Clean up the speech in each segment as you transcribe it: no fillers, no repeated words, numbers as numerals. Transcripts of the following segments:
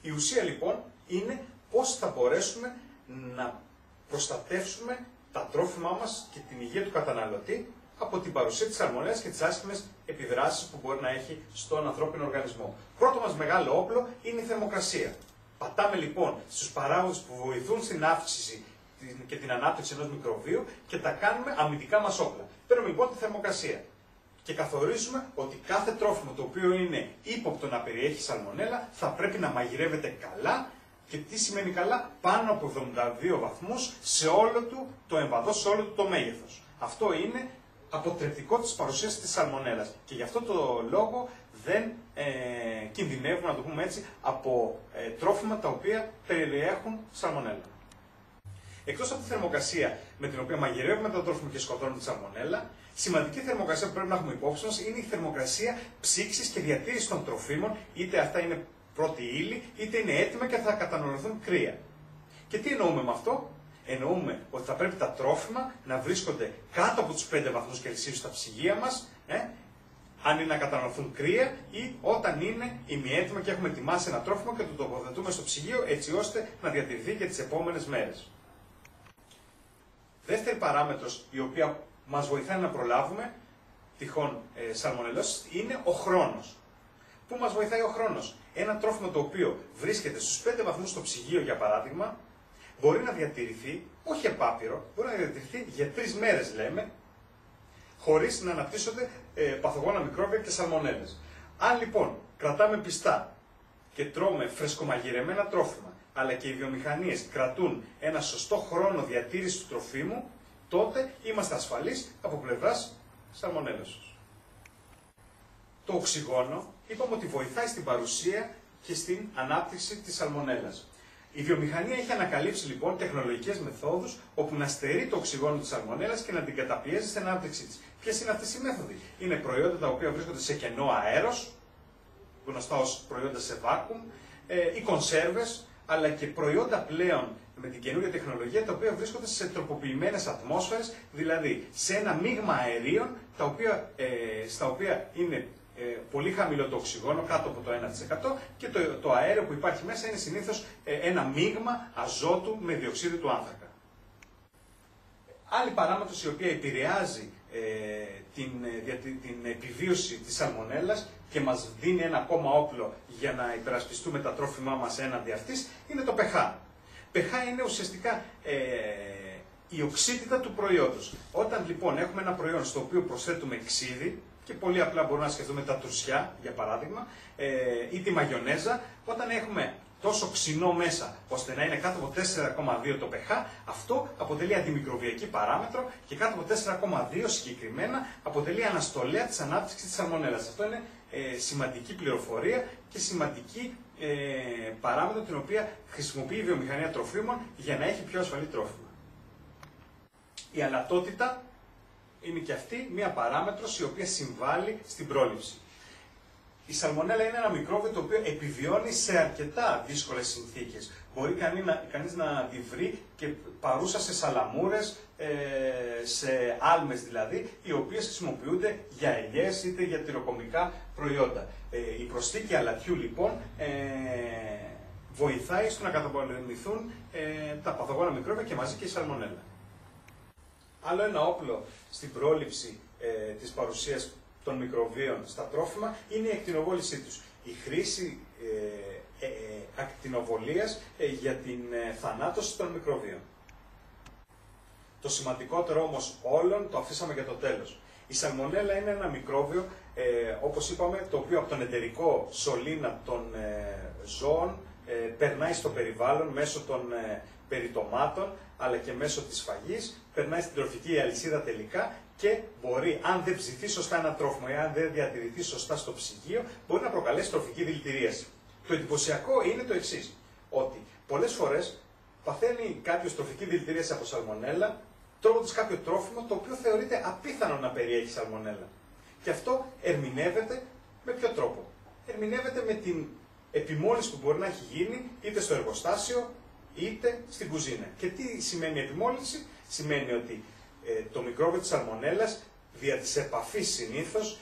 Η ουσία λοιπόν είναι πώς θα μπορέσουμε να προστατεύσουμε τα τρόφιμά μας και την υγεία του καταναλωτή από την παρουσία της σαλμονέλας και τις άσχημες επιδράσεις που μπορεί να έχει στον ανθρώπινο οργανισμό. Πρώτο μας μεγάλο όπλο είναι η θερμοκρασία. Πατάμε λοιπόν στους παράγοντες που βοηθούν στην αύξηση και την ανάπτυξη ενός μικροβίου και τα κάνουμε αμυντικά μας όπλα. Παίρνουμε λοιπόν τη θερμοκρασία και καθορίζουμε ότι κάθε τρόφιμο το οποίο είναι ύποπτο να περιέχει σαλμονέλα θα πρέπει να μαγειρεύεται καλά. Και τι σημαίνει καλά? Πάνω από 72 βαθμούς σε όλο του το εμβαδό, σε όλο του το μέγεθος. Αυτό είναι αποτρεπτικό της παρουσίας της σαλμονέλας. Και γι' αυτό το λόγο δεν κινδυνεύουμε, να το πούμε έτσι, από τρόφιμα τα οποία περιέχουν σαλμονέλα. Εκτός από τη θερμοκρασία με την οποία μαγειρεύουμε το τρόφιμο και σκοτώνουμε τη σαλμονέλα, σημαντική θερμοκρασία που πρέπει να έχουμε υπόψη μας είναι η θερμοκρασία ψήξης και διατήρησης των τροφίμων, είτε αυτά είναι πρώτη ύλη, είτε είναι έτοιμα και θα καταναλωθούν κρύα. Και τι εννοούμε με αυτό? Εννοούμε ότι θα πρέπει τα τρόφιμα να βρίσκονται κάτω από τους 5 βαθμούς Κελσίου στα ψυγεία μας, αν είναι να καταναλωθούν κρύα ή όταν είναι ημιέτοιμα και έχουμε ετοιμάσει ένα τρόφιμο και το τοποθετούμε στο ψυγείο έτσι ώστε να διατηρηθεί και τις επόμενες μέρες. Δεύτερη παράμετρος η οποία μας βοηθάει να προλάβουμε τυχόν σαλμονελώσεις είναι ο χρόνος. Πού μας βοηθάει ο χρόνος? Ένα τρόφιμο το οποίο βρίσκεται στους 5 βαθμούς στο ψυγείο, για παράδειγμα, μπορεί να διατηρηθεί, όχι επάπειρο, μπορεί να διατηρηθεί για 3 μέρες, λέμε, χωρίς να αναπτύσσονται παθογόνα μικρόβια και σαλμονέλες. Αν λοιπόν κρατάμε πιστά και τρώμε φρεσκομαγειρεμένα τρόφιμα, αλλά και οι βιομηχανίες κρατούν ένα σωστό χρόνο διατήρησης του τροφίμου, τότε είμαστε ασφαλείς από πλευράς σαλμονέλας. Το οξυγόνο είπαμε ότι βοηθάει στην παρουσία και στην ανάπτυξη της σαλμονέλας. Η βιομηχανία έχει ανακαλύψει λοιπόν τεχνολογικές μεθόδους όπου να στερεί το οξυγόνο της σαλμονέλας και να την καταπιέζει στην ανάπτυξή της. Ποιες είναι αυτές οι μέθοδοι? Είναι προϊόντα τα οποία βρίσκονται σε κενό αέρος, γνωστά ως προϊόντα σε βάκουμ, ή κονσέρβες, αλλά και προϊόντα πλέον με την καινούργια τεχνολογία τα οποία βρίσκονται σε τροποποιημένες ατμόσφαιρες, δηλαδή σε ένα μείγμα αερίων στα οποία είναι πολύ χαμηλό το οξυγόνο, κάτω από το 1% και το αέριο που υπάρχει μέσα είναι συνήθως ένα μείγμα αζότου με διοξείδιο του άνθρακα. Άλλη παράμετρος η οποία επηρεάζει την επιβίωση της σαλμονέλας και μας δίνει ένα ακόμα όπλο για να υπερασπιστούμε τα τρόφιμά μας έναντι αυτής είναι το pH. pH είναι ουσιαστικά η οξύτητα του προϊόντος. Όταν λοιπόν έχουμε ένα προϊόν στο οποίο προσθέτουμε ξύδι, και πολύ απλά μπορούμε να σκεφτούμε τα τρουσιά, για παράδειγμα, ή τη μαγιονέζα, όταν έχουμε τόσο ξινό μέσα, ώστε να είναι κάτω από 4,2 το pH, αυτό αποτελεί αντιμικροβιακή παράμετρο και κάτω από 4,2 συγκεκριμένα αποτελεί αναστολέα της ανάπτυξης της σαλμονέλας. Αυτό είναι σημαντική πληροφορία και σημαντική παράμετρο την οποία χρησιμοποιεί η βιομηχανία τροφίμων για να έχει πιο ασφαλή τρόφιμα. Η αλατότητα είναι και αυτή μία παράμετρος η οποία συμβάλλει στην πρόληψη. Η σαλμονέλα είναι ένα μικρόβιο το οποίο επιβιώνει σε αρκετά δύσκολες συνθήκες. Μπορεί κανείς να τη βρει και παρούσα σε σαλαμούρες, σε άλμες δηλαδή, οι οποίες χρησιμοποιούνται για ελιές είτε για τυροκομικά προϊόντα. Η προσθήκη αλατιού λοιπόν βοηθάει στο να καταπολεμηθούν τα παθογόνα μικρόβια και μαζί και η σαλμονέλα. Άλλο ένα όπλο στην πρόληψη της παρουσίας των μικροβίων στα τρόφιμα είναι η ακτινοβόλησή τους. Η χρήση ακτινοβολίας για την θανάτωση των μικροβίων. Το σημαντικότερο όμως όλων το αφήσαμε για το τέλος. Η σαλμονέλα είναι ένα μικρόβιο, όπως είπαμε, το οποίο από τον εντερικό σωλήνα των ζώων περνάει στο περιβάλλον μέσω των περιτομάτων, αλλά και μέσω της φαγής, περνάει στην τροφική αλυσίδα τελικά και μπορεί, αν δεν ψηθεί σωστά ένα τρόφιμο ή αν δεν διατηρηθεί σωστά στο ψυγείο, μπορεί να προκαλέσει τροφική δηλητηρίαση. Το εντυπωσιακό είναι το εξής, ότι πολλές φορές παθαίνει κάποιος τροφική δηλητηρίαση από σαλμονέλα, τρώγοντας κάποιο τρόφιμο το οποίο θεωρείται απίθανο να περιέχει σαλμονέλα. Και αυτό ερμηνεύεται με ποιο τρόπο? Ερμηνεύεται με την επιμόλυνση που μπορεί να έχει γίνει είτε στο εργοστάσιο είτε στην κουζίνα. Και τι σημαίνει επιμόλυνση? Σημαίνει ότι το μικρόβιο της σαλμονέλας δια της επαφής συνήθως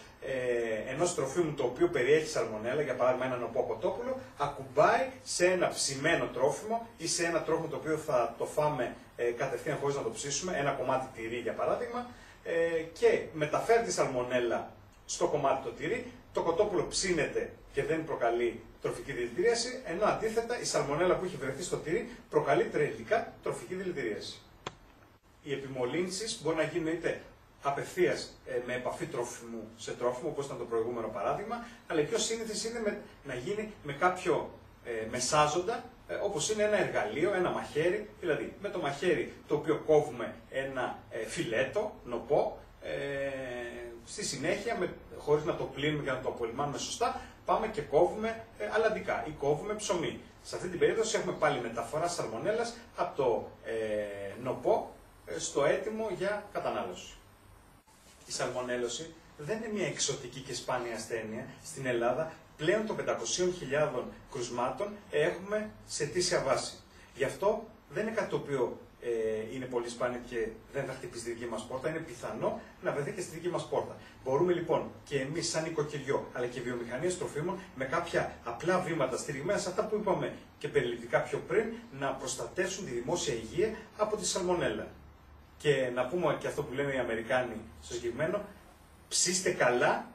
ενός τροφίμου το οποίο περιέχει σαλμονέλα, για παράδειγμα έναν οπό κοτόπουλο, ακουμπάει σε ένα ψημένο τρόφιμο ή σε ένα τρόφιμο το οποίο θα το φάμε κατευθείαν χωρίς να το ψήσουμε, ένα κομμάτι τυρί για παράδειγμα, και μεταφέρει τη σαλμονέλα στο κομμάτι το τυρί, το κοτόπουλο ψήνεται και δεν προκαλεί τροφική δηλητηρίαση, ενώ αντίθετα η σαλμονέλα που έχει βρεθεί στο τυρί προκαλεί τελικά τροφική δηλητηρίαση. Οι επιμολύνσεις μπορεί να γίνουν είτε απευθείας με επαφή τρόφιμου σε τρόφιμο, όπως ήταν το προηγούμενο παράδειγμα, αλλά πιο σύνηθες είναι να γίνει με κάποιο μεσάζοντα, όπως είναι ένα εργαλείο, ένα μαχαίρι, δηλαδή με το μαχαίρι το οποίο κόβουμε ένα φιλέτο, νοπό, στη συνέχεια, χωρίς να το πλύνουμε και να το απολυμάνουμε σωστά, πάμε και κόβουμε αλαντικά ή κόβουμε ψωμί. Σε αυτή την περίπτωση έχουμε πάλι μεταφορά σαλμονέλας από το νοπό στο έτοιμο για κατανάλωση. Η σαλμονέλωση δεν είναι μια εξωτική και σπάνια ασθένεια. Στην Ελλάδα πλέον των 500.000 κρουσμάτων έχουμε σε αιτήσια βάση. Γι' αυτό δεν είναι κάτι το οποίο είναι πολύ σπάνιο και δεν θα χτυπήσει τη δική μας πόρτα, είναι πιθανό να βρεθεί και στη δική μας πόρτα. Μπορούμε λοιπόν και εμείς σαν νοικοκυριό, αλλά και βιομηχανίες τροφίμων, με κάποια απλά βήματα στηριγμένα σε αυτά που είπαμε και περιληπτικά πιο πριν, να προστατεύσουν τη δημόσια υγεία από τη σαλμονέλα. Και να πούμε και αυτό που λένε οι Αμερικάνοι στο συγκεκριμένο, ψήστε καλά